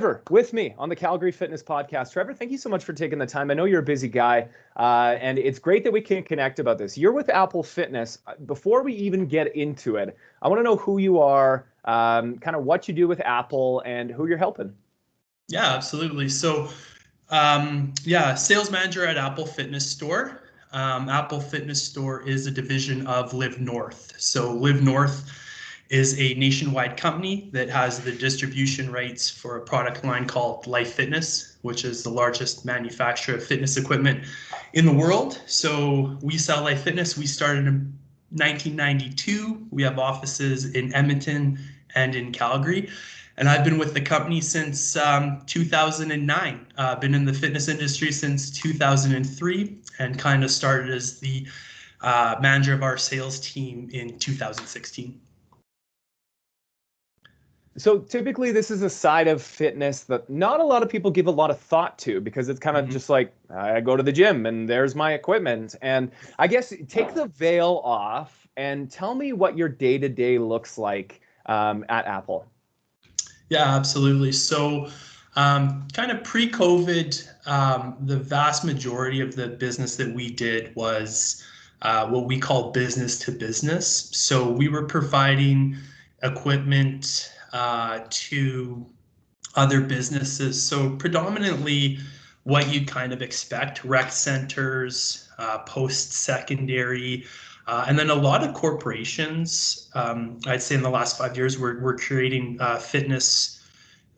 Trevor, with me on the Calgary Fitness Podcast. Trevor, thank you so much for taking the time. I know you're a busy guy, and it's great that we can connect about this. You're with Apple Fitness. Before we even get into it, I want to know who you are, kind of what you do with Apple, and who you're helping. Yeah, absolutely. So, sales manager at Apple Fitness Store. Apple Fitness Store is a division of Liv North. So Liv North is a nationwide company that has the distribution rights for a product line called Life Fitness, which is the largest manufacturer of fitness equipment in the world. So we sell Life Fitness. We started in 1992. We have offices in Edmonton and in Calgary. And I've been with the company since 2009. Been in the fitness industry since 2003 and kind of started as the manager of our sales team in 2016. So typically this is a side of fitness that not a lot of people give a lot of thought to, because it's kind of just like, I go to the gym and there's my equipment. And I guess take the veil off and tell me what your day-to-day looks like at Apple. Yeah, absolutely. So kind of pre-COVID, the vast majority of the business that we did was what we call business to business. So we were providing equipment to other businesses. So predominantly what you'd kind of expect: rec centers, post-secondary, and then a lot of corporations. I'd say in the last 5 years, we're creating fitness,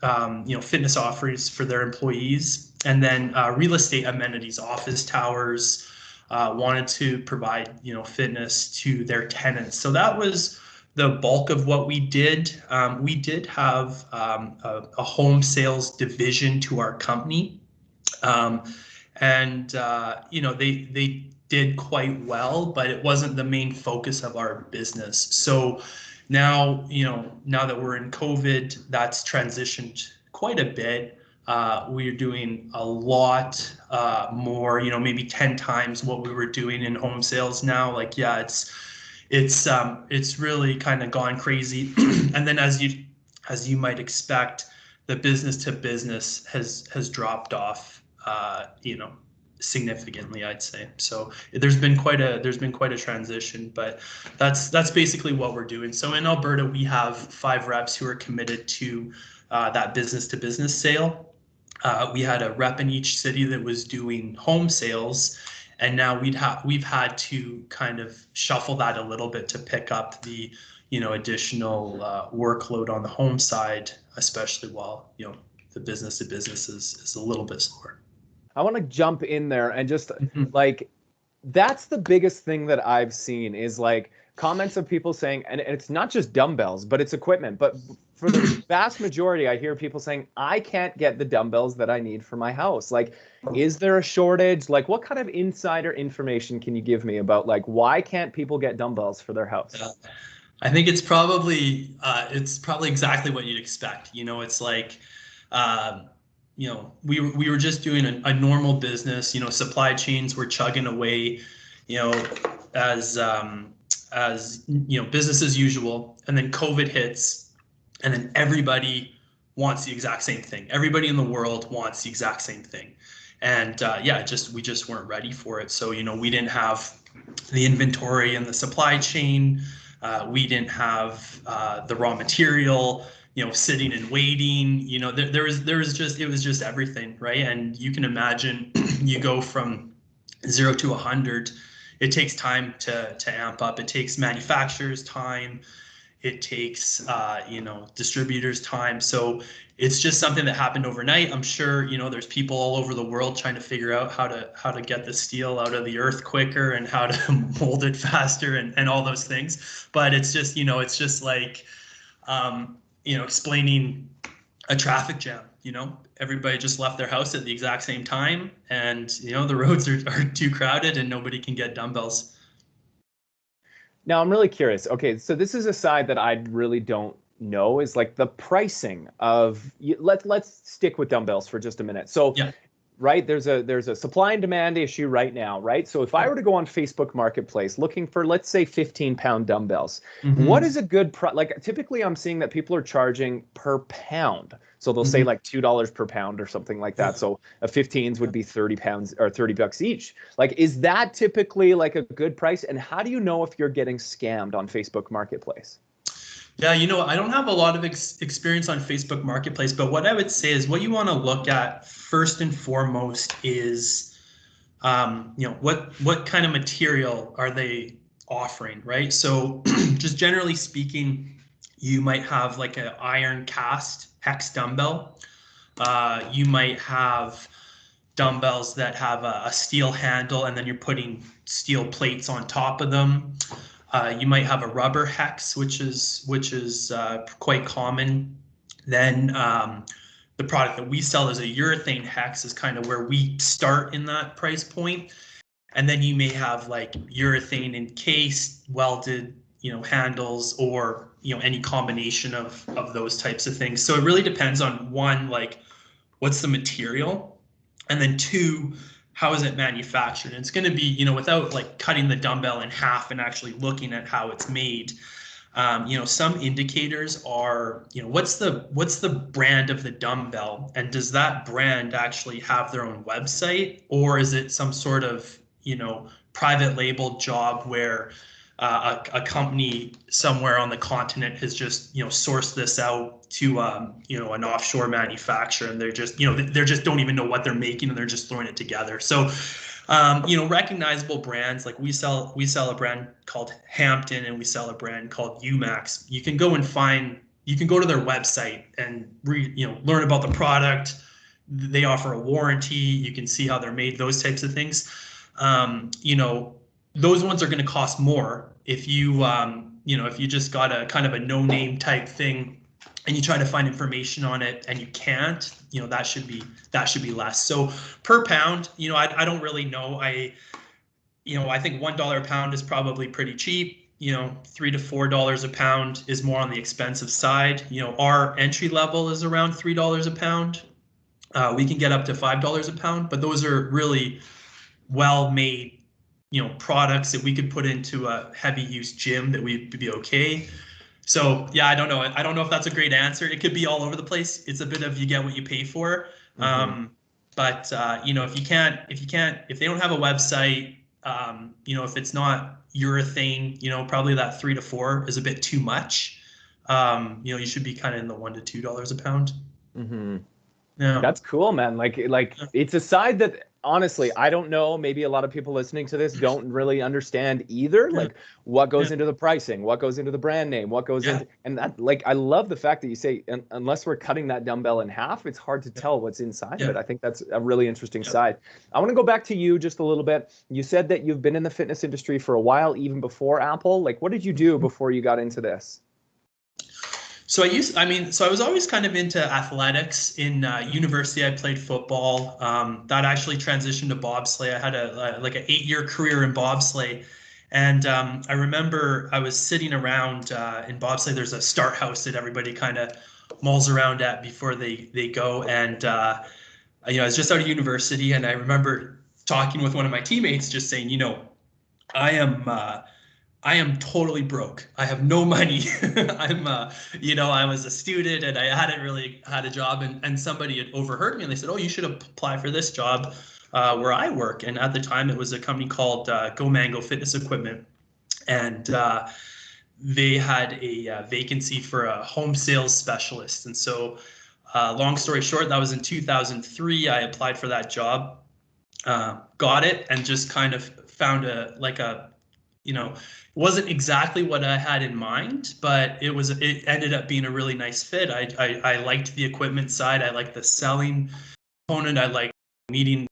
fitness offerings for their employees, and then real estate amenities, office towers, wanted to provide fitness to their tenants. So that was the bulk of what we did. We did have a home sales division to our company, and they did quite well, but it wasn't the main focus of our business. So now, now that we're in COVID, that's transitioned quite a bit. We're doing a lot more, maybe 10 times what we were doing in home sales now. It's really kind of gone crazy. And then as you might expect, the business to business has dropped off, significantly, I'd say. So there's been quite a transition, but that's basically what we're doing. So in Alberta, we have 5 reps who are committed to that business to business sale. We had a rep in each city that was doing home sales, and now we've had to kind of shuffle that a little bit to pick up the additional workload on the home side, especially while the business to business is a little bit slower. I want to jump in there and just that's the biggest thing that I've seen is like comments of people saying, and it's not just dumbbells, but it's equipment. But for the vast majority, I hear people saying, I can't get the dumbbells that I need for my house. Like, is there a shortage? Like, what kind of insider information can you give me about like, why can't people get dumbbells for their house? I think it's probably exactly what you'd expect. It's like, we were just doing a normal business. Supply chains were chugging away, as business as usual. And then COVID hits, and then everybody wants the exact same thing. Everybody in the world wants the exact same thing, and we just weren't ready for it. So we didn't have the inventory and the supply chain. We didn't have the raw material, sitting and waiting. It was just everything, right? And you can imagine, you go from 0 to 100. It takes time to amp up. It takes manufacturers time. It takes distributors time. So it's just something that happened overnight. I'm sure there's people all over the world trying to figure out how to get the steel out of the earth quicker and how to mold it faster and all those things. But it's just like explaining a traffic jam. Everybody just left their house at the exact same time, and the roads are too crowded and nobody can get dumbbells. Now I'm really curious. Okay, so this is a side that I really don't know, is like the pricing of, let's stick with dumbbells for just a minute. So right? There's a supply and demand issue right now, right? So if I were to go on Facebook Marketplace looking for, let's say, 15-pound dumbbells, what is a good like typically I'm seeing that people are charging per pound. So they'll say like $2 per pound or something like that. So a 15s would be 30 pounds or $30 each. Like, is that typically like a good price? And how do you know if you're getting scammed on Facebook Marketplace? Yeah, I don't have a lot of experience on Facebook Marketplace, but what I would say is what you want to look at first and foremost is, what kind of material are they offering, right? So just generally speaking, you might have like an iron cast hex dumbbell. You might have dumbbells that have a steel handle, and then you're putting steel plates on top of them. You might have a rubber hex, which is quite common. Then the product that we sell is a urethane hex, is kind of where we start in that price point. And then you may have like urethane encased, welded, handles, or any combination of those types of things. So it really depends on, one, like what's the material, and then two, how is it manufactured? And it's going to be, without like cutting the dumbbell in half and actually looking at how it's made. Some indicators are, what's the brand of the dumbbell, and does that brand actually have their own website, or is it some sort of, private label job where a company somewhere on the continent has just, sourced this out to, an offshore manufacturer, and they're just, they just don't even know what they're making, and they're just throwing it together. So, recognizable brands, like we sell a brand called Hampton, and we sell a brand called UMax. You can go to their website and learn about the product. They offer a warranty. You can see how they're made, those types of things. Those ones are going to cost more if you if you just got a kind of a no-name type thing and you try to find information on it and you can't, that should be less. So per pound, I don't really know. I think $1 a pound is probably pretty cheap. $3 to $4 a pound is more on the expensive side. Our entry level is around $3 a pound. We can get up to $5 a pound, but those are really well-made, products that we could put into a heavy use gym that would be okay. So yeah, I don't know. I don't know if that's a great answer. It could be all over the place. It's a bit of you get what you pay for. But if they don't have a website, if it's not urethane, probably that $3 to $4 is a bit too much. You should be kind of in the $1 to $2 a pound. Yeah. That's cool, man. Like it's a side that honestly, I don't know. Maybe a lot of people listening to this don't really understand either. Like what goes into the pricing, what goes into the brand name, what goes into, and that, like, I love the fact that you say, unless we're cutting that dumbbell in half, it's hard to tell what's inside of it. I think that's a really interesting side. I want to go back to you just a little bit. You said that you've been in the fitness industry for a while, even before Apple. Like, what did you do before you got into this? So I was always kind of into athletics. In university, I played football. That actually transitioned to bobsleigh. I had an 8-year career in bobsleigh. And I remember I was sitting around in bobsleigh. There's a start house that everybody kind of mulls around at before they go. And, I was just out of university, and I remember talking with one of my teammates just saying, I am totally broke. I have no money. I was a student and I hadn't really had a job, and somebody had overheard me and they said, oh, you should apply for this job where I work. And at the time it was a company called Go Mango Fitness Equipment. And they had a vacancy for a home sales specialist. And so long story short, that was in 2003. I applied for that job, got it, and just kind of found wasn't exactly what I had in mind, but it ended up being a really nice fit. I liked the equipment side. I liked the selling component. I liked meeting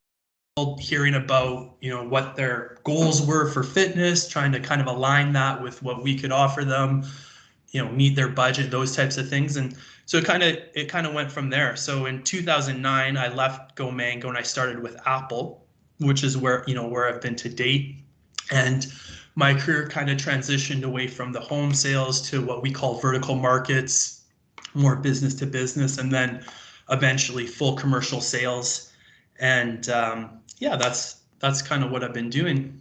people, hearing about, what their goals were for fitness, trying to kind of align that with what we could offer them, meet their budget, those types of things. And so it kind of went from there. So in 2009, I left Go Mango and I started with Apple, which is where I've been to date. And my career kind of transitioned away from the home sales to what we call vertical markets, more business to business, and then eventually full commercial sales. And yeah, that's kind of what I've been doing.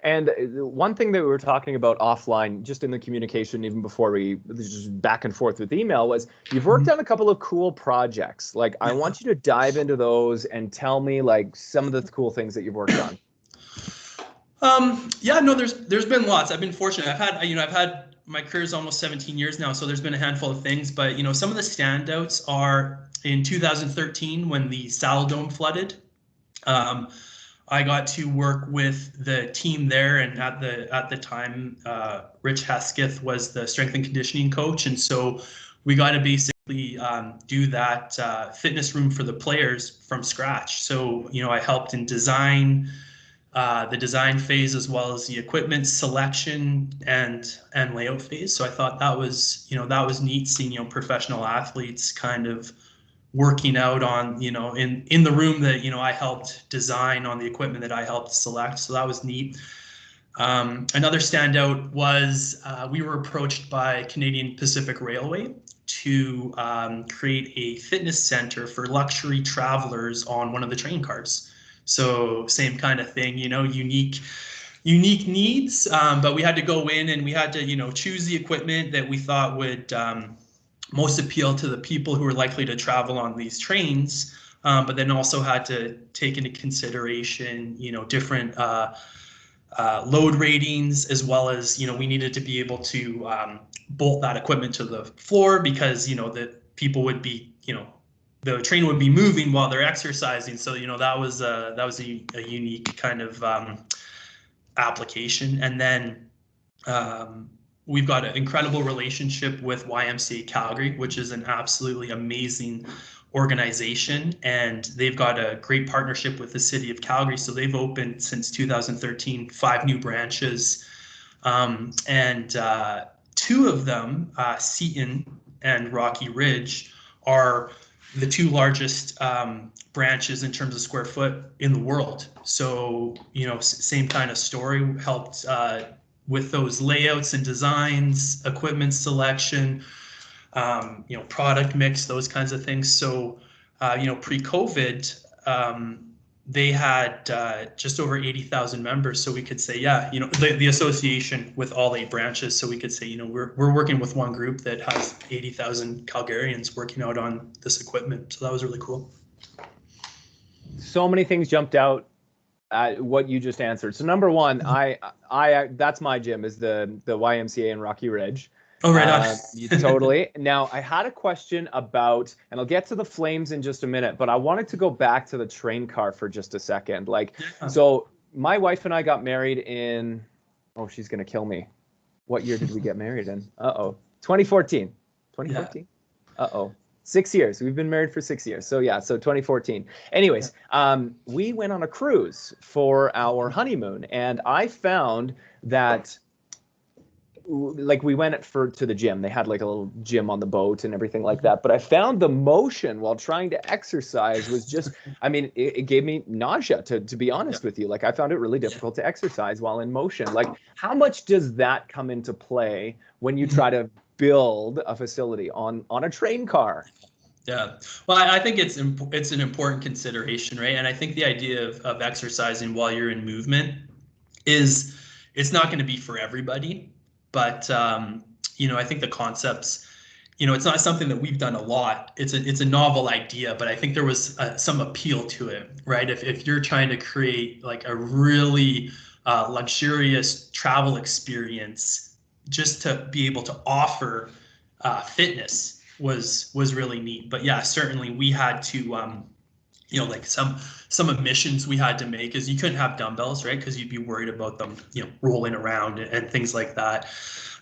And one thing that we were talking about offline, just in the communication, even before we just back and forth with email, was you've worked on a couple of cool projects. Like, I want you to dive into those and tell me like some of the cool things that you've worked on. Yeah, no, there's been lots. I've been fortunate. I've had my career's almost 17 years now, so there's been a handful of things. But some of the standouts are in 2013 when the Saddle Dome flooded. I got to work with the team there, and at the time, Rich Hesketh was the strength and conditioning coach, and so we got to basically do that fitness room for the players from scratch. So I helped in the design phase, as well as the equipment selection and layout phase. So I thought that was neat, seeing professional athletes kind of working out on in the room that I helped design, on the equipment that I helped select. So that was neat. Another standout was we were approached by Canadian Pacific Railway to create a fitness center for luxury travelers on one of the train cars. So same kind of thing, unique needs, but we had to go in and we had to choose the equipment that we thought would most appeal to the people who are likely to travel on these trains, but then also had to take into consideration different load ratings, as well as we needed to be able to bolt that equipment to the floor, because the people would be the train would be moving while they're exercising. So that was a unique kind of application. And then we've got an incredible relationship with YMCA Calgary, which is an absolutely amazing organization, and they've got a great partnership with the city of Calgary. So they've opened since 2013 5 new branches, and 2 of them, Seton and Rocky Ridge, are the 2 largest branches in terms of square foot in the world. So same kind of story, helped with those layouts and designs, equipment selection, product mix, those kinds of things. So pre-COVID, they had just over 80,000 members. So we could say, the association with all 8 branches. So we could say, we're working with one group that has 80,000 Calgarians working out on this equipment. So that was really cool. So many things jumped out at what you just answered. So number one, I that's my gym, is the YMCA in Rocky Ridge. Oh, right on. Totally. Now, I had a question about, and I'll get to the Flames in just a minute, but I wanted to go back to the train car for just a second. So my wife and I got married in, she's going to kill me. What year did we get married in? 2014. 2014? Yeah. 6 years. We've been married for 6 years. So 2014. Anyways, we went on a cruise for our honeymoon, and I found that we went to the gym. They had like a little gym on the boat and everything like that. But I found the motion while trying to exercise was just, it gave me nausea, to be honest with you. I found it really difficult to exercise while in motion. How much does that come into play when you try to build a facility on a train car? Yeah, well, I think it's an important consideration, right? And I think the idea of exercising while you're in movement it's not going to be for everybody. But I think the concepts, it's not something that we've done a lot. It's a novel idea, but I think there was some appeal to it, right? If you're trying to create a really luxurious travel experience, just to be able to offer fitness was really neat. But yeah, certainly we had to some omissions we had to make is you couldn't have dumbbells, right? Because you'd be worried about them, rolling around and things like that.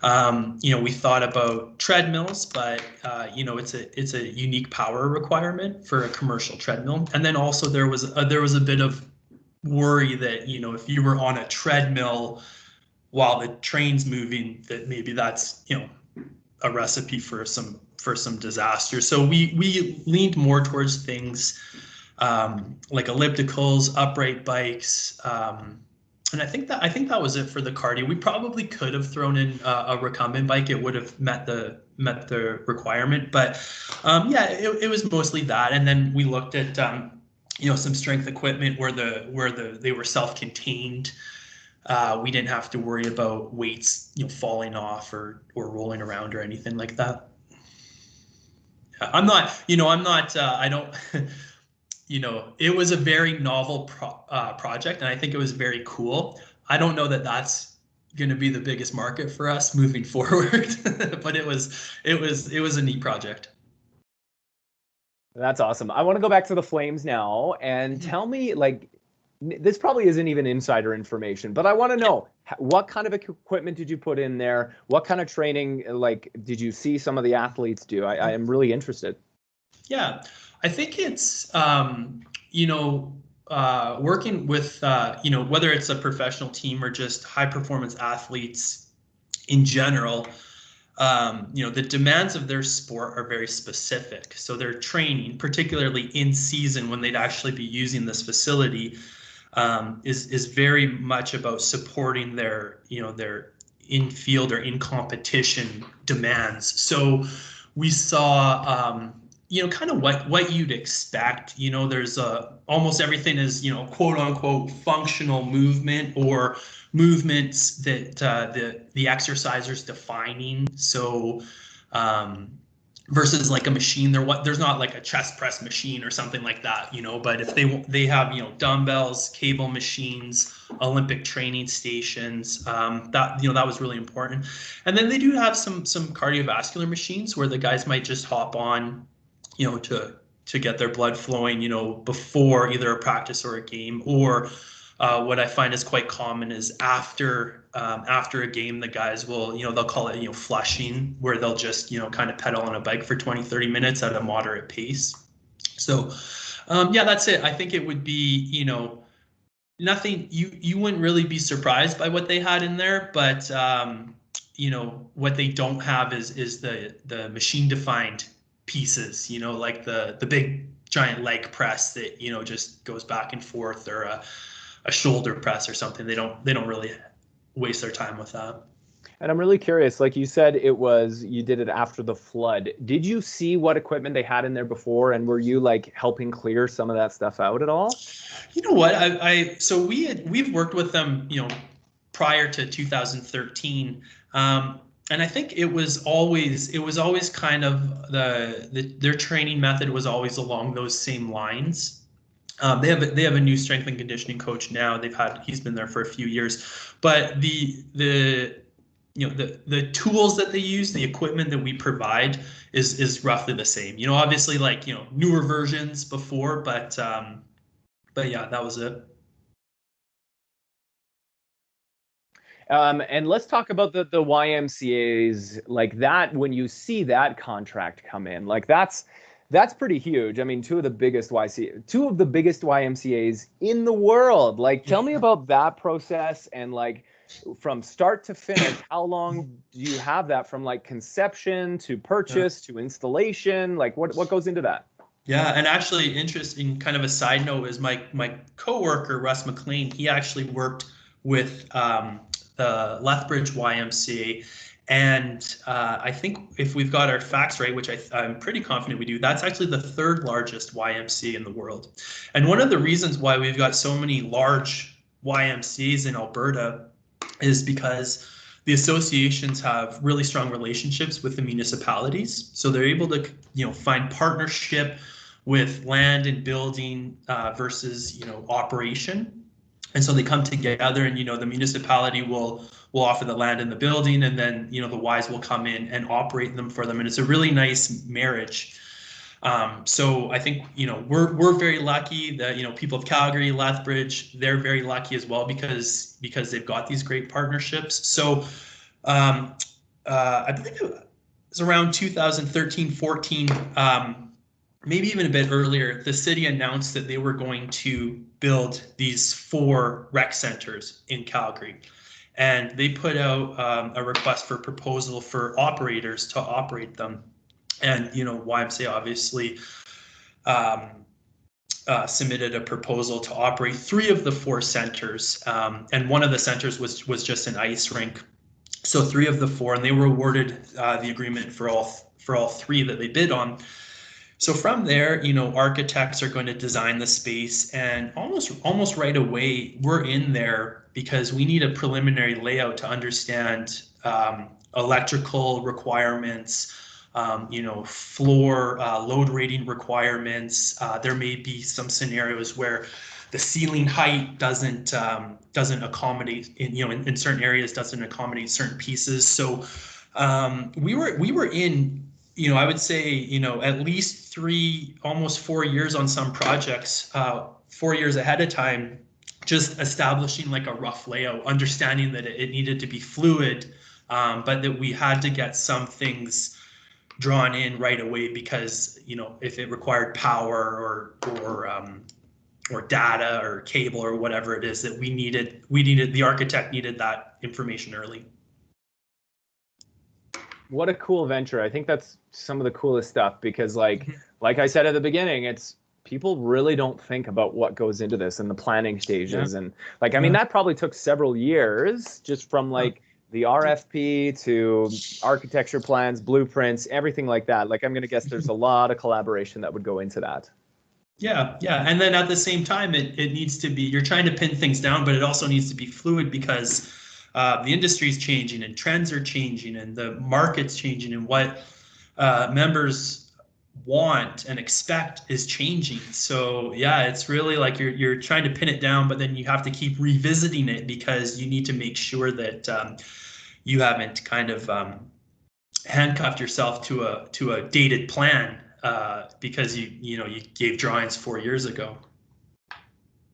We thought about treadmills, but it's a unique power requirement for a commercial treadmill. And then also there was a bit of worry that if you were on a treadmill while the train's moving, that maybe that's a recipe for some disaster. So we leaned more towards things like ellipticals, upright bikes, and I think that was it for the cardio. We probably could have thrown in a recumbent bike; it would have met the requirement. But it was mostly that. And then we looked at some strength equipment where they were self-contained. We didn't have to worry about weights, falling off or rolling around or anything like that. I'm not, I don't, it was a very novel project, and I think it was very cool. I don't know that that's going to be the biggest market for us moving forward, but it was a neat project. That's awesome. I want to go back to the Flames now and tell me, like, this probably isn't even insider information, but I want to know what kind of equipment did you put in there? What kind of training, like, did you see some of the athletes do? I am really interested. Yeah, I think it's, working with, whether it's a professional team or just high performance athletes in general, the demands of their sport are very specific. So their training, particularly in season when they'd actually be using this facility, is very much about supporting their in field or in competition demands. So we saw, kind of what you'd expect. There's almost everything is, quote unquote functional movement or movements that the exerciser's defining. So versus like a machine, there's not like a chest press machine or something like that, but if they have, dumbbells, cable machines, Olympic training stations, that was really important. And then they do have some cardiovascular machines where the guys might just hop on, to get their blood flowing, before either a practice or a game, or what I find is quite common is after a game, the guys will, they'll call it, flushing, where they'll just, kind of pedal on a bike for 20, 30 minutes at a moderate pace. So, that's it. I think it would be, nothing, you wouldn't really be surprised by what they had in there, but, what they don't have is the machine defined pieces, like the big giant leg press that, just goes back and forth, or a shoulder press or something. They don't really waste their time with that. And I'm really curious, like you said, you did it after the flood. Did you see what equipment they had in there before, and were you like helping clear some of that stuff out at all? You know what, so we've worked with them, prior to 2013. And I think it was always kind of their training method was always along those same lines. They have a new strength and conditioning coach now. He's been there for a few years, but the tools that they use, the equipment that we provide is roughly the same. Obviously like newer versions before, but yeah, that was it. And let's talk about the YMCA's, like that. When you see that contract come in, like that's pretty huge. I mean, two of the biggest YMCA's in the world. Like, tell me about that process, and like from start to finish, how long do you have that from like conception to purchase to installation? Like what goes into that? Yeah, and actually interesting kind of a side note is my coworker, Russ McLean, he actually worked with the Lethbridge YMCA. And I think if we've got our facts right, which I'm pretty confident we do, that's actually the third largest YMCA in the world. And one of the reasons why we've got so many large YMCAs in Alberta is because the associations have really strong relationships with the municipalities. So they're able to, find partnership with land and building versus, operation. And so they come together, and the municipality will offer the land and the building, and then the Ys will come in and operate them for them, and it's a really nice marriage. So I think we're very lucky that people of Calgary, Lethbridge, they're very lucky as well because they've got these great partnerships. So I believe it was around 2013-14. Maybe even a bit earlier, the city announced that they were going to build these 4 rec centers in Calgary. And they put out a request for proposal for operators to operate them. And, YMCA obviously submitted a proposal to operate 3 of the 4 centers. And one of the centers was just an ice rink. So 3 of the 4, and they were awarded the agreement for all 3 that they bid on. So from there, architects are going to design the space, and almost right away, we're in there because we need a preliminary layout to understand electrical requirements, floor load rating requirements. There may be some scenarios where the ceiling height doesn't accommodate in certain areas, doesn't accommodate certain pieces. So we were in, I would say, at least 3, almost 4 years on some projects, 4 years ahead of time, just establishing like a rough layout, understanding that it needed to be fluid, but that we had to get some things drawn in right away because, if it required power or data or cable or whatever it is that we needed, the architect needed that information early. What a cool venture. I think that's some of the coolest stuff because like I said at the beginning, it's people really don't think about what goes into this in the planning stages. And like, I mean, that probably took several years just from like the RFP to architecture plans, blueprints, everything like that. Like, I'm going to guess there's a lot of collaboration that would go into that. Yeah. And then at the same time, it needs to be, you're trying to pin things down, but it also needs to be fluid because the industry is changing and trends are changing and the market's changing and what members want and expect is changing. So yeah, it's really like you're trying to pin it down, but then you have to keep revisiting it because you need to make sure that you haven't kind of handcuffed yourself to a dated plan because you gave drawings 4 years ago.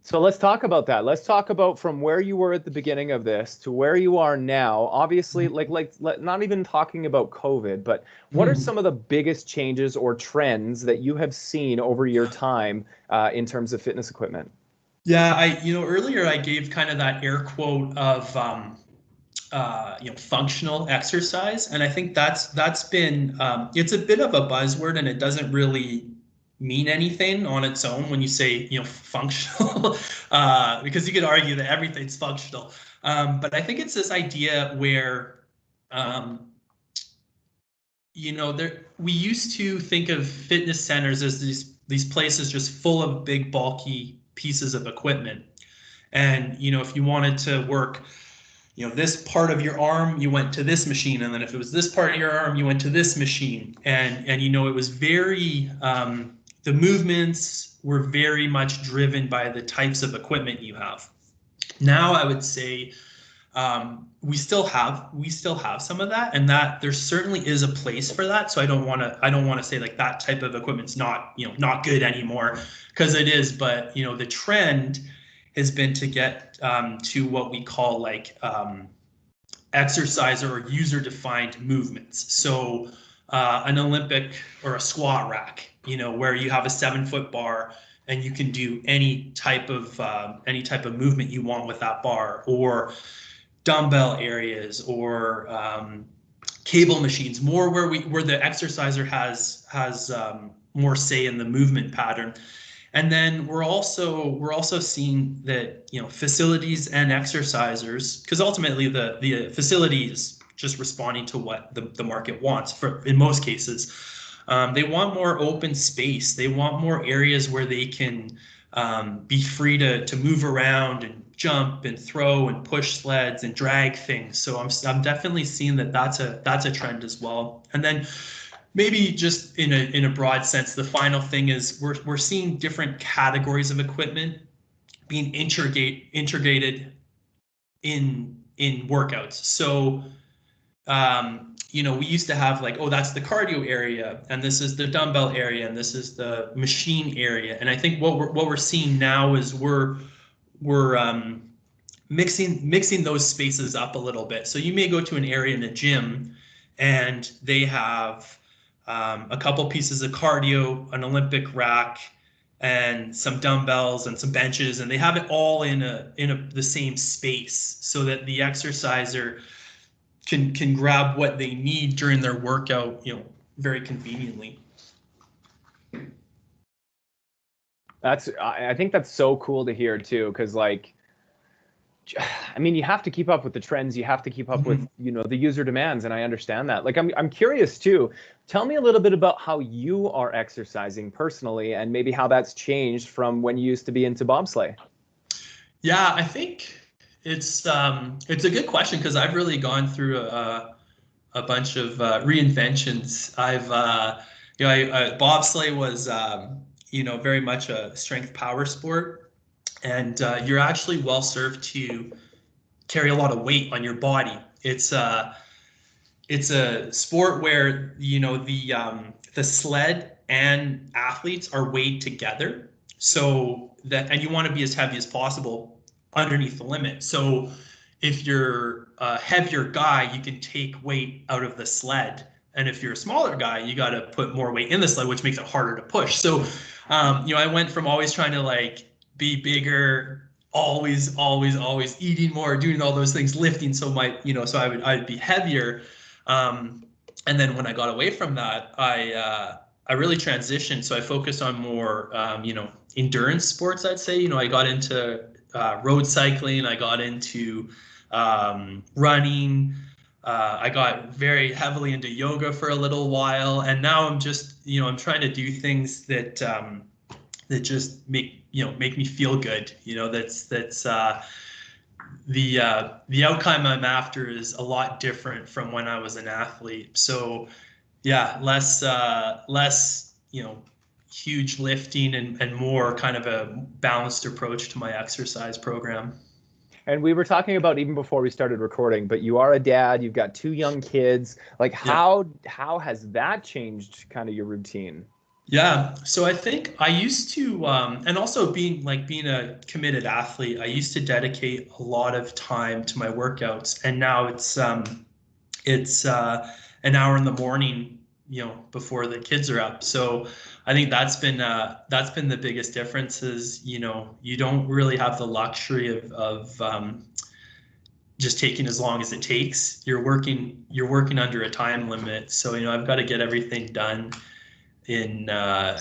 So let's talk about that. Let's talk about from where you were at the beginning of this to where you are now. Obviously, like not even talking about COVID, but what are some of the biggest changes or trends that you have seen over your time in terms of fitness equipment? Yeah, earlier I gave kind of that air quote of functional exercise, and I think that's been it's a bit of a buzzword, and it doesn't really mean anything on its own when you say functional because you could argue that everything's functional, but I think it's this idea where we used to think of fitness centers as these places just full of big bulky pieces of equipment, and if you wanted to work this part of your arm, you went to this machine, and then if it was this part of your arm, you went to this machine, and it was very the movements were very much driven by the types of equipment you have. Now I would say we still have some of that, and that there certainly is a place for that. So I don't want to say like that type of equipment's not good anymore, because it is. But the trend has been to get to what we call like exerciser or user-defined movements. So an Olympic or a squat rack, where you have a 7-foot bar and you can do any type of movement you want with that bar, or dumbbell areas, or cable machines, more where the exerciser has more say in the movement pattern. And then we're also seeing that facilities and exercisers, because ultimately the facility is just responding to what the market wants. In most cases, they want more open space. They want more areas where they can be free to move around and jump and throw and push sleds and drag things. So I'm definitely seeing that's a trend as well. And then maybe just in a broad sense, the final thing is we're seeing different categories of equipment being integrated in workouts. So we used to have like, oh, that's the cardio area, and this is the dumbbell area, and this is the machine area. And I think what we're seeing now is we're mixing those spaces up a little bit. So you may go to an area in a gym, and they have a couple pieces of cardio, an Olympic rack, and some dumbbells and some benches, and they have it all in the same space, so that the exerciser can grab what they need during their workout, very conveniently. I think that's so cool to hear too, because like I mean, you have to keep up with the trends. You have to keep up with, you know, the user demands. And I understand that. Like, I'm curious too. Tell me a little bit about how you are exercising personally and maybe how that's changed from when you used to be into bobsleigh. Yeah, I think it's a good question because I've really gone through a bunch of reinventions. Bobsleigh was, very much a strength power sport, and you're actually well served to carry a lot of weight on your body. It's a sport where the sled and athletes are weighed together, so that, and you want to be as heavy as possible underneath the limit. So if you're a heavier guy, you can take weight out of the sled, and if you're a smaller guy, you got to put more weight in the sled, which makes it harder to push. So I went from always trying to like be bigger, always eating more, doing all those things, lifting, so I'd be heavier. And then when I got away from that, I really transitioned. So I focused on more endurance sports, I'd say. I got into road cycling, I got into running. I got very heavily into yoga for a little while, and now I'm just, I'm trying to do things that that just make me feel good. That's the outcome I'm after is a lot different from when I was an athlete. So yeah, less huge lifting and more kind of a balanced approach to my exercise program. And we were talking about even before we started recording, but you are a dad, you've got 2 young kids. Like how has that changed kind of your routine? Yeah, so I think I used to, and also being a committed athlete, I used to dedicate a lot of time to my workouts, and now it's an hour in the morning, before the kids are up. So I think that's been the biggest difference is, you don't really have the luxury of just taking as long as it takes. You're working under a time limit. So, I've got to get everything done in under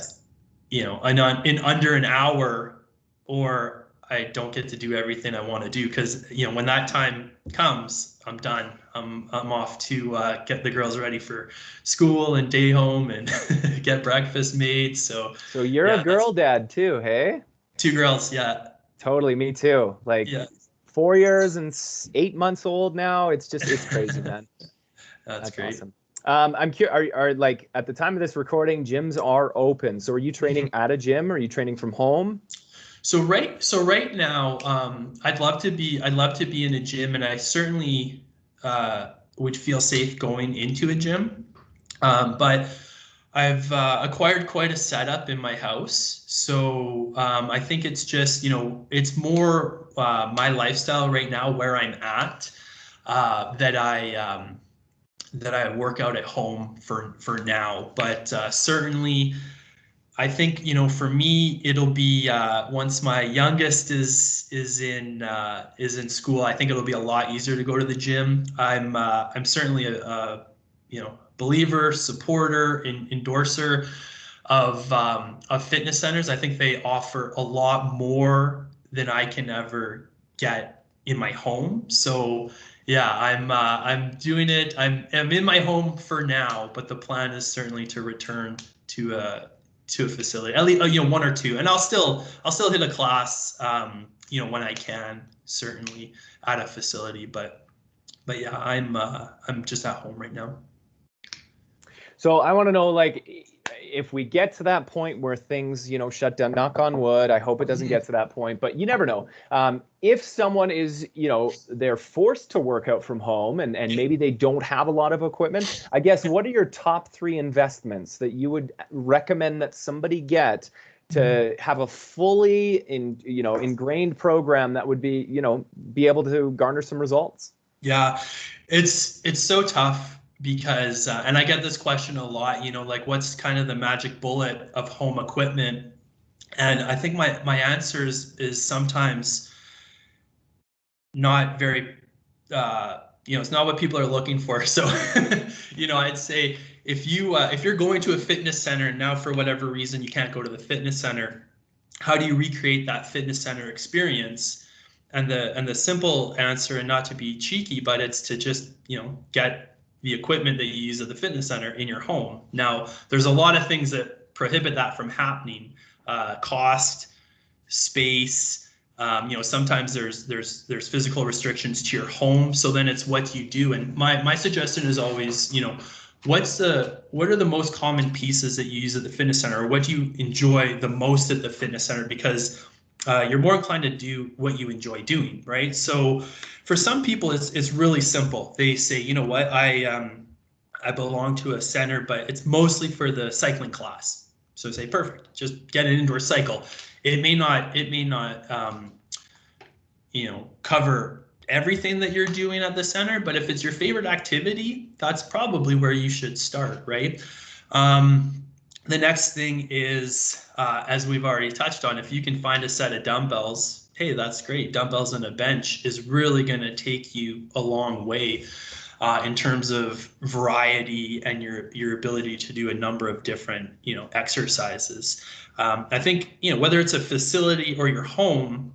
an hour, or I don't get to do everything I want to do, because when that time comes, I'm done. I'm off to get the girls ready for school and day home and get breakfast made. So you're a girl dad too, hey? 2 girls, yeah. Totally, me too. Like 4 years and 8 months old now. It's crazy, man. That's great. Awesome. I'm curious, are like at the time of this recording, gyms are open. So are you training at a gym or are you training from home? So right now, I'd love to be in a gym, and I certainly would feel safe going into a gym. But I've acquired quite a setup in my house. So I think it's just, it's more my lifestyle right now where I'm at, that I work out at home for now. But certainly, I think, for me, it'll be once my youngest is in school, I think it'll be a lot easier to go to the gym. I'm certainly a believer, supporter, endorser of fitness centers. I think they offer a lot more than I can ever get in my home. So yeah, I'm doing it. I'm in my home for now, but the plan is certainly to return to a facility, at least 1 or 2, and I'll still hit a class when I can, certainly at a facility, but yeah, I'm just at home right now. So I want to know, like, if we get to that point where things, shut down, knock on wood, I hope it doesn't get to that point, but you never know. If someone is, they're forced to work out from home and maybe they don't have a lot of equipment, I guess, what are your top 3 investments that you would recommend that somebody get to have a fully ingrained program that would be able to garner some results? Yeah, it's so tough because, and I get this question a lot, like what's kind of the magic bullet of home equipment? And I think my answer is sometimes not very, it's not what people are looking for. So, I'd say if you're going to a fitness center and now for whatever reason you can't go to the fitness center, how do you recreate that fitness center experience? the simple answer, and not to be cheeky, but it's to just, get the equipment that you use at the fitness center in your home. Now, there's a lot of things that prohibit that from happening. Cost, space, sometimes there's physical restrictions to your home. So then it's what you do. And my suggestion is always, what are the most common pieces that you use at the fitness center, or what do you enjoy the most at the fitness center? Because you're more inclined to do what you enjoy doing, right? So for some people, it's really simple. They say, you know what, I belong to a center, but it's mostly for the cycling class. So say, perfect, just get an indoor cycle. It may not cover everything that you're doing at the center, but if it's your favorite activity, that's probably where you should start, right? The next thing is, as we've already touched on, if you can find a set of dumbbells, hey, that's great. Dumbbells and a bench is really going to take you a long way in terms of variety and your ability to do a number of different, exercises. I think, whether it's a facility or your home,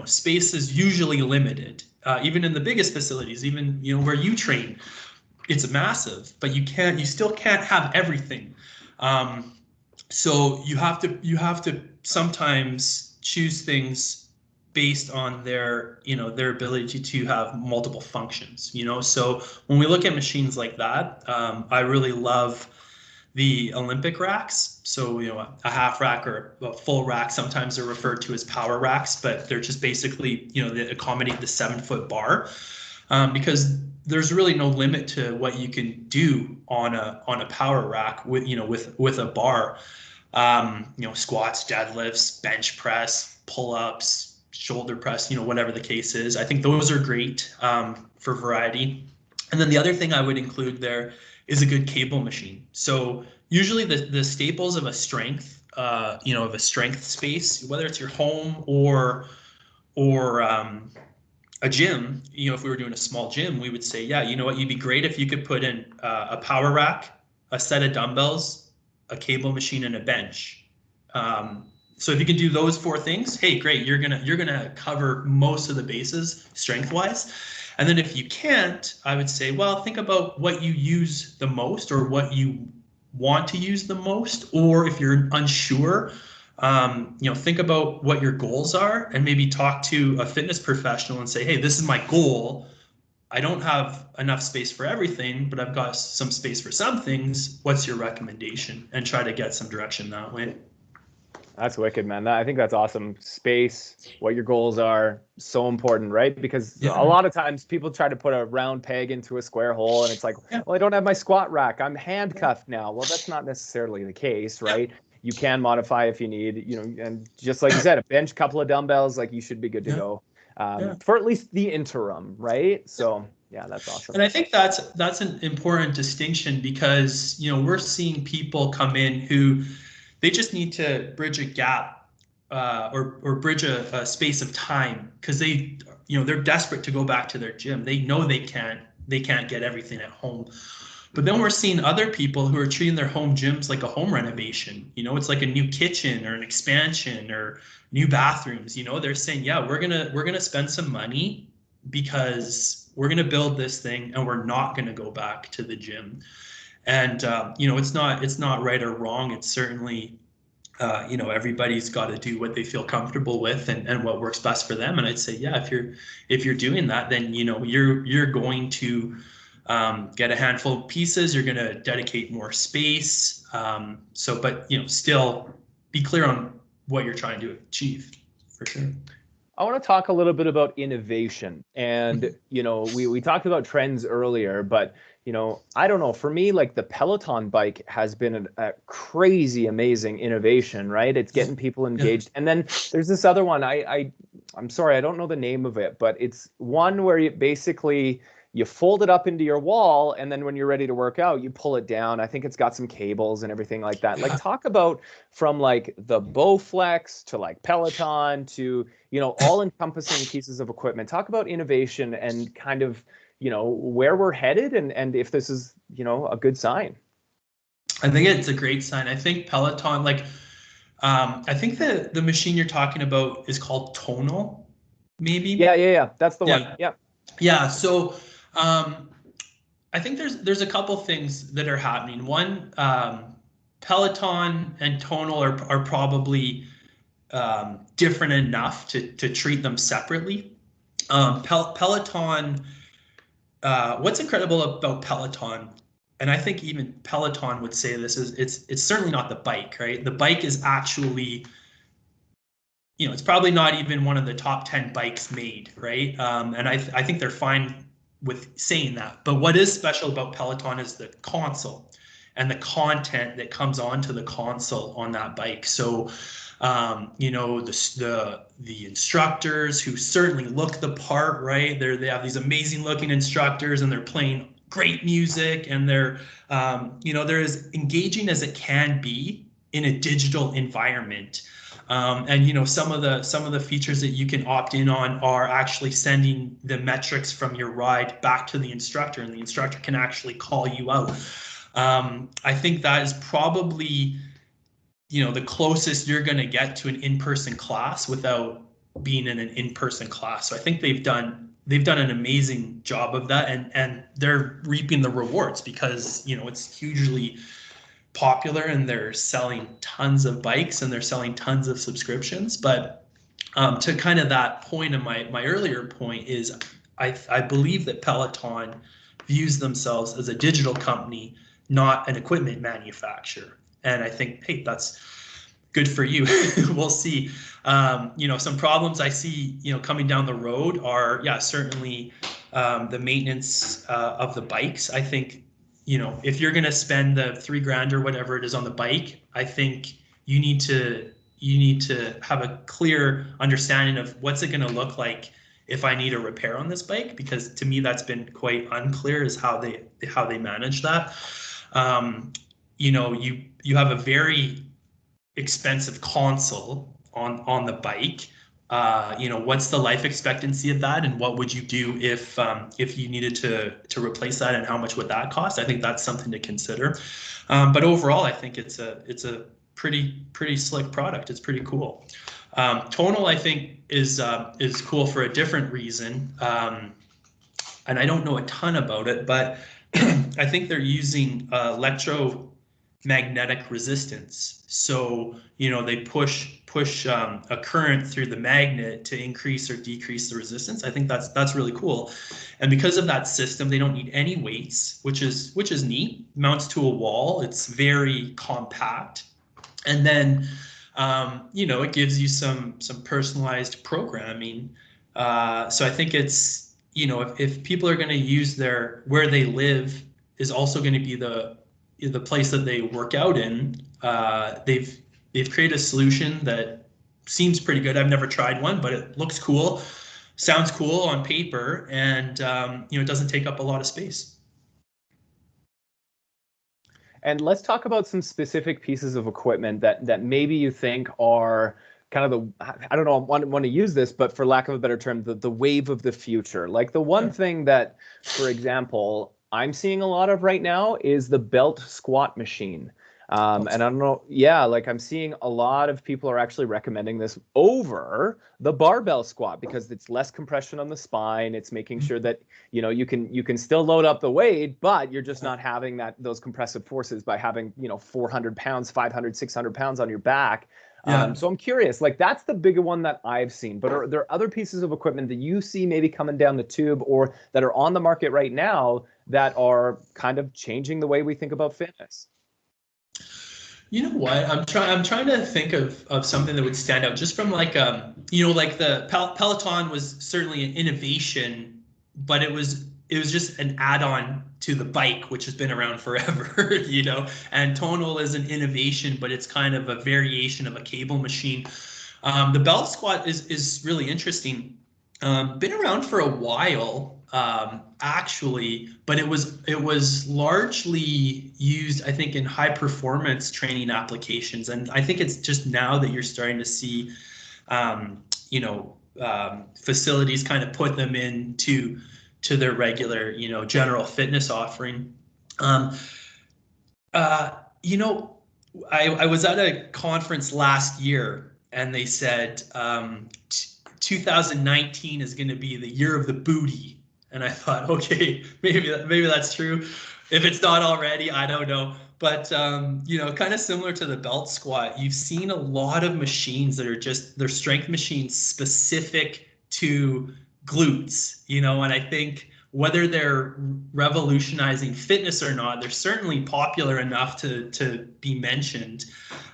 space is usually limited. Even in the biggest facilities, even, where you train, it's massive, but you still can't have everything. So you have to sometimes choose things based on their ability to have multiple functions, So when we look at machines like that, I really love the Olympic racks. So, a half rack or a full rack, sometimes they're referred to as power racks, but they're just basically, they accommodate the 7-foot bar, because there's really no limit to what you can do on a power rack with a bar. Squats, deadlifts, bench press, pull-ups, shoulder press, whatever the case is. I think those are great for variety. And then the other thing I would include there is a good cable machine. So usually the staples of a strength, of a strength space, whether it's your home or a gym, if we were doing a small gym, we would say, yeah, you'd be great if you could put in a power rack, a set of dumbbells, a cable machine, and a bench. So if you can do those 4 things, hey, great, you're gonna cover most of the bases strength-wise. And then if you can't, I would say, well, think about what you use the most, or what you want to use the most, or if you're unsure, think about what your goals are, and maybe talk to a fitness professional and say, hey, this is my goal. I don't have enough space for everything, but I've got some space for some things. What's your recommendation? And try to get some direction that way. That's wicked, man. I think that's awesome. Space, what your goals are, so important, right? Because a lot of times people try to put a round peg into a square hole, and it's like, well, I don't have my squat rack. I'm handcuffed now. Well, that's not necessarily the case, right? You can modify if you need, and just like you said, a bench, couple of dumbbells, like you should be good to go for at least the interim, right? So yeah, that's awesome. And I think that's an important distinction, because, we're seeing people come in who they just need to bridge a gap or bridge a space of time, because they're desperate to go back to their gym. They know they can't get everything at home. But then we're seeing other people who are treating their home gyms like a home renovation. It's like a new kitchen or an expansion or new bathrooms. They're saying, yeah, we're gonna spend some money because we're gonna build this thing, and we're not gonna go back to the gym. And it's not right or wrong. It's certainly everybody's got to do what they feel comfortable with and what works best for them. And I'd say, yeah, if you're doing that, then you're going to get a handful of pieces. You're going to dedicate more space. But still be clear on what you're trying to achieve, for sure. I want to talk a little bit about innovation. And, we talked about trends earlier, but, I don't know, for me, like the Peloton bike has been a crazy, amazing innovation, right? It's getting people engaged. And then there's this other one, I'm sorry, I don't know the name of it, but it's one where you fold it up into your wall, and then when you're ready to work out, you pull it down. I think it's got some cables and everything like that. Like, talk about from like the Bowflex to like Peloton to, all encompassing pieces of equipment. Talk about innovation and kind of, where we're headed and if this is, a good sign. I think it's a great sign. I think Peloton, I think the machine you're talking about is called Tonal. maybe. Yeah. That's the one. Yeah. Yeah. So I think there's a couple things that are happening. One, Peloton and Tonal are probably different enough to treat them separately. Peloton, what's incredible about Peloton, and I think even Peloton would say this, is it's certainly not the bike, right? The bike is actually, it's probably not even one of the top 10 bikes made, right? And I think they're fine with saying that. But what is special about Peloton is the console and the content that comes onto the console on that bike. So, the instructors who certainly look the part, right? They have these amazing looking instructors, and they're playing great music, and they're they're as engaging as it can be in a digital environment. And some of the features that you can opt in on are actually sending the metrics from your ride back to the instructor, and the instructor can actually call you out. I think that is probably the closest you're going to get to an in-person class without being in an in-person class. So I think they've done an amazing job of that, and they're reaping the rewards because it's hugely popular, and they're selling tons of bikes, and they're selling tons of subscriptions. But to kind of that point, and my earlier point is, I believe that Peloton views themselves as a digital company, not an equipment manufacturer. And I think, hey, that's good for you. We'll see. Some problems I see, coming down the road are, certainly the maintenance of the bikes. I think, if you're going to spend the $3,000 or whatever it is on the bike, I think you need to have a clear understanding of what's it going to look like if I need a repair on this bike, because to me that's been quite unclear is how they manage that. You have a very expensive console on the bike. What's the life expectancy of that, and what would you do if you needed to replace that, and how much would that cost? I think that's something to consider. But overall, I think it's a pretty slick product. It's pretty cool. Tonal, I think, is cool for a different reason, and I don't know a ton about it, but I think they're using electromagnetic resistance. So they push a current through the magnet to increase or decrease the resistance. I think that's really cool. And because of that system, they don't need any weights, which is neat. Mounts to a wall. It's very compact. And then it gives you some personalized programming. So I think it's, if people are going to use where they live is also going to be the place that they work out in, they've created a solution that seems pretty good. I've never tried one, but it looks cool, sounds cool on paper, and it doesn't take up a lot of space. And let's talk about some specific pieces of equipment that maybe you think are kind of I don't know, I want to use this, but for lack of a better term, the wave of the future. Like the one thing that, for example, I'm seeing a lot of right now is the belt squat machine. And I don't know, like I'm seeing a lot of people are actually recommending this over the barbell squat because it's less compression on the spine. It's making sure that, you can still load up the weight, but you're just not having those compressive forces by having, 400 pounds, 500, 600 pounds on your back. So I'm curious, like that's the bigger one that I've seen, but are there other pieces of equipment that you see maybe coming down the tube or that are on the market right now that are kind of changing the way we think about fitness? You know what? I'm trying to think of something that would stand out just from like like the Peloton was certainly an innovation, but it was just an add-on to the bike, which has been around forever, and Tonal is an innovation, but it's kind of a variation of a cable machine. The belt squat is really interesting. Been around for a while, actually, but it was largely used, I think, in high performance training applications, and I think it's just now that you're starting to see, facilities kind of put them into their regular, general fitness offering. I was at a conference last year, and they said 2019 is going to be the year of the booty. And I thought, okay, maybe that's true. If it's not already, I don't know. But, you know, kind of similar to the belt squat, you've seen a lot of machines that are just, they're strength machines specific to glutes, you know, and I think whether they're revolutionizing fitness or not, they're certainly popular enough to be mentioned.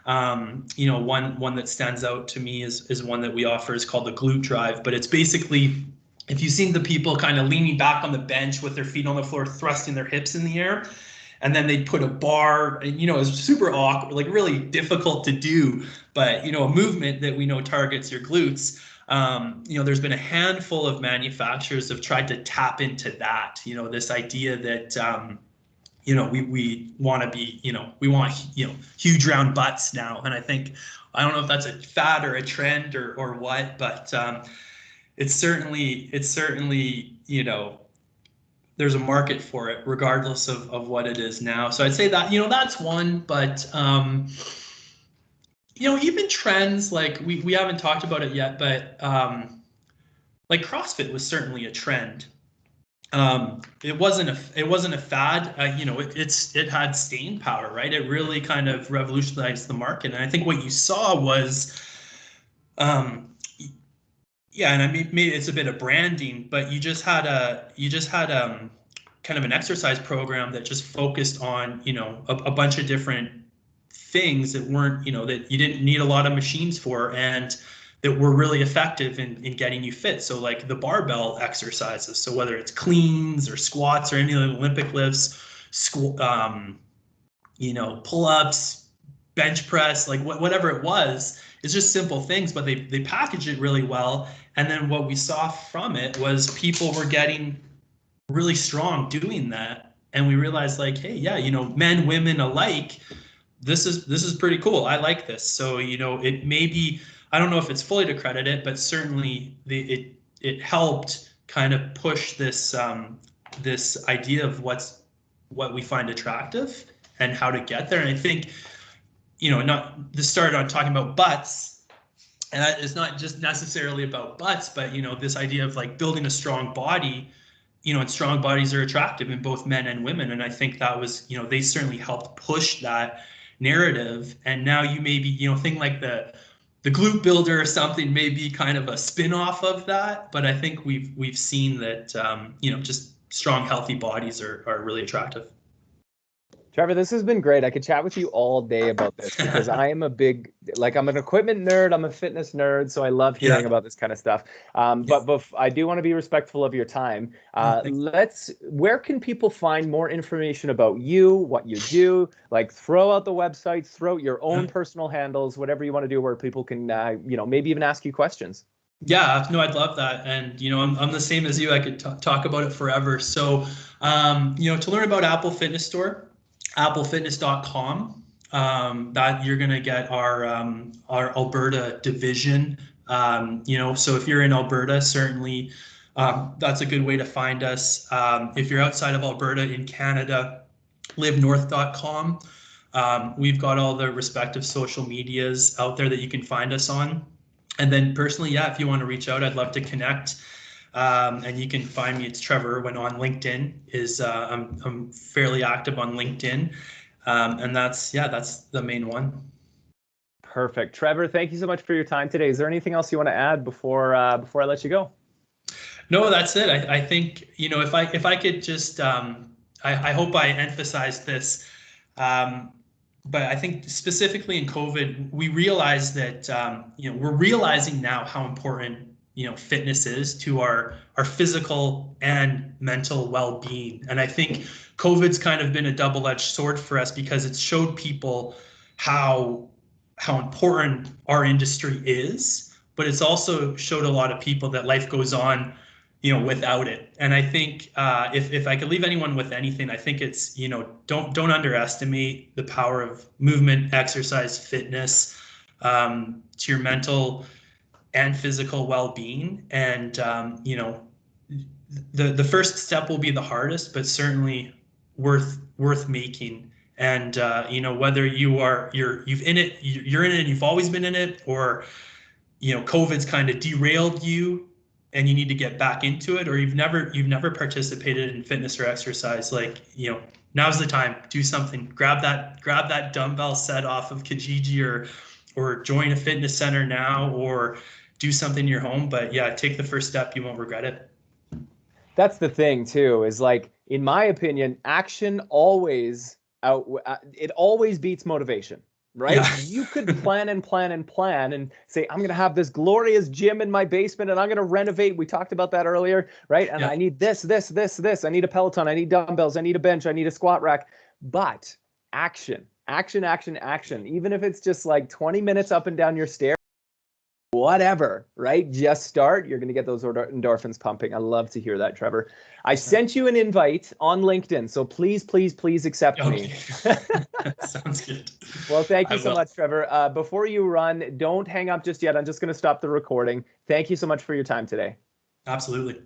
You know, one that stands out to me is one that we offer is called the glute drive, but it's basically, if you've seen the people kind of leaning back on the bench with their feet on the floor, thrusting their hips in the air, and then they'd put a bar, and, you know, it's super awkward, like really difficult to do, but, you know, a movement that we know targets your glutes. You know, there's been a handful of manufacturers have tried to tap into that, you know, this idea that, you know, we want to be, you know, we want, you know, huge round butts now. And I think, I don't know if that's a fad or a trend or what, but it's certainly, you know, there's a market for it regardless of what it is now. So I'd say that, you know, that's one, but, you know, even trends like we haven't talked about it yet, but like CrossFit was certainly a trend. It wasn't a fad. You know, it had staying power, right? It really kind of revolutionized the market. And I think what you saw was, yeah, and I mean, maybe it's a bit of branding, but you just had kind of an exercise program that just focused on, you know, a bunch of different things that weren't, you know, that you didn't need a lot of machines for, and that were really effective in getting you fit. So like the barbell exercises, so whether it's cleans or squats or any of the Olympic lifts, you know, pull-ups, bench press, like whatever it was, it's just simple things, but they packaged it really well. And then what we saw from it was people were getting really strong doing that. And we realized, like, hey, yeah, you know, men, women alike, this is pretty cool. I like this. So, you know, it may be, I don't know if it's fully to credit it, but certainly it helped kind of push this this idea of what we find attractive and how to get there. And I think, you know, not this started on talking about butts, and it's not just necessarily about butts, but, you know, this idea of like building a strong body, you know, and strong bodies are attractive in both men and women. And I think that was, you know, they certainly helped push that narrative. And now you maybe, you know, thing like the glute builder or something may be kind of a spin-off of that. But I think we've seen that, you know, just strong, healthy bodies are really attractive. Trevor, this has been great. I could chat with you all day about this because I am I'm an equipment nerd. I'm a fitness nerd. So I love hearing about this kind of stuff. But I do want to be respectful of your time. Where can people find more information about you, what you do? Like, throw out the websites, throw out your own personal handles, whatever you want to do, where people can, you know, maybe even ask you questions. Yeah, no, I'd love that. And, you know, I'm the same as you. I could talk about it forever. So, you know, to learn about Apple Fitness Store, applefitness.com, that you're going to get our Alberta division. You know, so if you're in Alberta, certainly that's a good way to find us. If you're outside of Alberta in Canada, livnorth.com. We've got all the respective social medias out there that you can find us on. And then personally, yeah, if you want to reach out, I'd love to connect. And you can find me, it's Trevor Irwin on LinkedIn. I'm fairly active on LinkedIn. And that's the main one. Perfect. Trevor, thank you so much for your time today. Is there anything else you want to add before I let you go? No, that's it. I think, you know, if I could just, I hope I emphasized this, but I think specifically in COVID, we realized that, you know, we're realizing now how important, you know, fitness is to our physical and mental well-being. And I think COVID's kind of been a double-edged sword for us because it's showed people how important our industry is, but it's also showed a lot of people that life goes on, you know, without it. And I think if I could leave anyone with anything, I think it's, you know, don't underestimate the power of movement, exercise, fitness to your mental and physical well-being. And you know, the first step will be the hardest, but certainly worth making. And you know, whether you're in it and you've always been in it, or COVID's kind of derailed you and you need to get back into it, or you've never participated in fitness or exercise, like, now's the time. Do something. Grab that dumbbell set off of Kijiji, or join a fitness center now, or do something in your home. But yeah, take the first step. You won't regret it. That's the thing too, is like, in my opinion, action always it always beats motivation. Right? Yeah. You could plan and plan and plan and say, I'm going to have this glorious gym in my basement and I'm going to renovate. We talked about that earlier, right? And I need this. I need a Peloton. I need dumbbells. I need a bench. I need a squat rack. But action. Even if it's just like 20 minutes up and down your stairs, whatever, right? Just start. You're going to get those endorphins pumping. I love to hear that, Trevor. I sent you an invite on LinkedIn, so please accept me. Sounds good. Well, thank you so much, Trevor. Before you run, don't hang up just yet. I'm just going to stop the recording. Thank you so much for your time today. Absolutely.